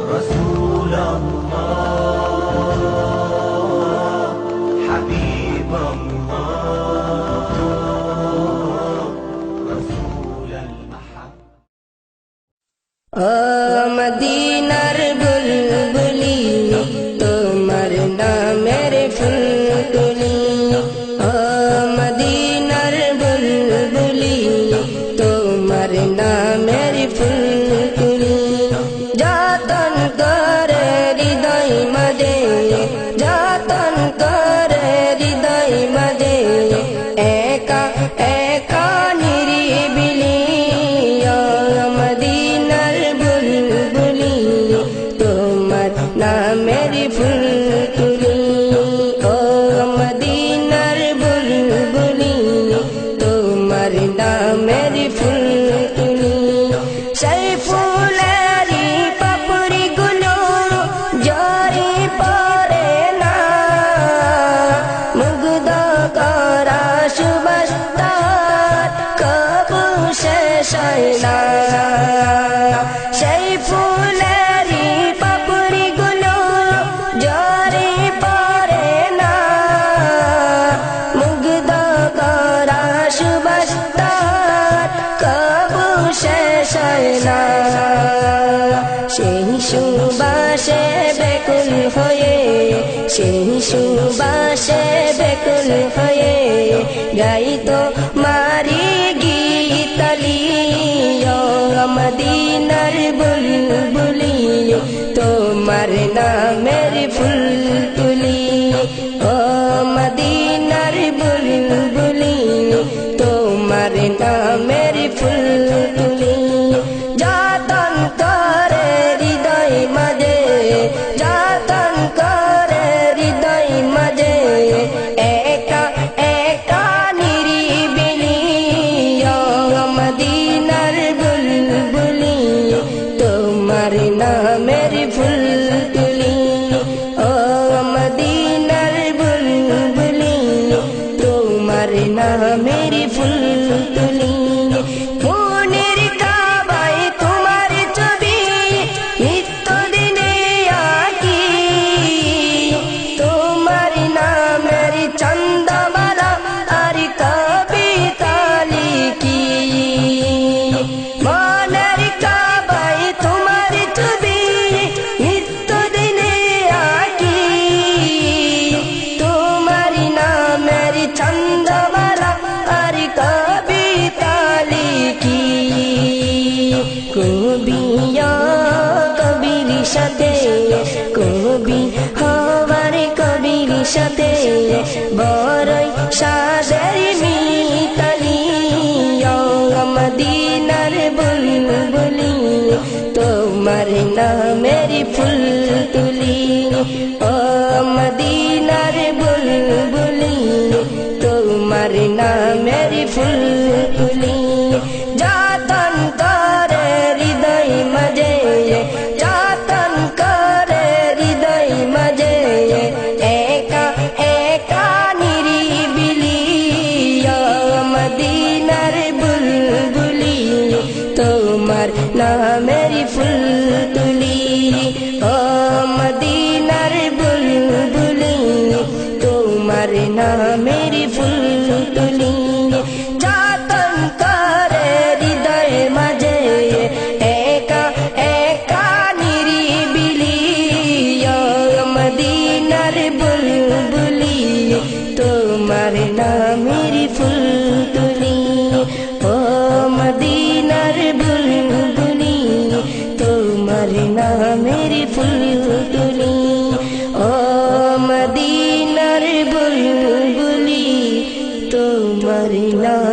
رسول الله حبيب الله رسول المحبة মদিনার বুলবুলি তোমার নামের ফুল তুলি মদিনার বুলবুলি তোমার নামের ফুল তুলি যতন করে হৃদয় মাঝে যতন করে হৃদয় মাঝে একা একা নিরিবিলি মদিনার বুলবুলি তোমার নামের ফুল তুলি ও মদিনার বুলবুলি তোমার নামের ফুল তুলি সেই ফুলেরই পাপড়ি গুলো জরি পড়ে না মুগ্ধ করা সুবাস তার কবু শেষ হয় না সেই ফুলেরই পাপড়ি গুলো জরি পড়ে না মুগ্ধ করা সুবাস তার কবু শেষ হয় না সেই সুবাসে বেকুল হয়ে সেই সুবাসে বেকুল হয়ে গাইতো মারি গীতালি মদিনার বুলবুলি তোমার নামের ফুল তুলি ও মদিনার বুলবুলি তোমার নামের ফুল তুলি যতন করে হৃদয় মাঝে যতন করে হৃদয় মাঝে একা একা নিরিবিলি মদিনার বুলবুলি তোমার নামের ফুল তুলি ও মদিনার বুলবুলি তোমার নামের ফুল তুলি মনের কাবায় তোমার ছবি নিত্য দিনে আঁকি তোমার নামের চন্দমালা আর কবিতা লিখি মনের কাবায় তোমার ছবি নিত্য দিনে আঁকি তোমার নামের চন্দমালা আর কবিতা লিখি কবিয়া কবির সাথে কবি হওয়ার কবির সাথে বড়ই সাদের মিতালি মদিনার বুলবুলি তোমার নামের ফুল তুলি ও মদিনার বুলবুলি তোমার নামের ফুল তুলি যতন করে হৃদয় মাঝে যতন করে হৃদয় মাঝে একা একা নিরিবিলি মদিনার বুলবুলি তোমার নামের ফুল তুলি ও মদিনার বুলবুলি তোমার নামের ফুল তুলি যতন করে হৃদয় মাঝে একা একা নিরিবিলি মদিনার বুলবুলি তোমার নামের ফুল তুলি ও মদিনার বুলবুলি তোমার নামের ফুল তুলি ও মদিনার বুলবুলি তোমার নাম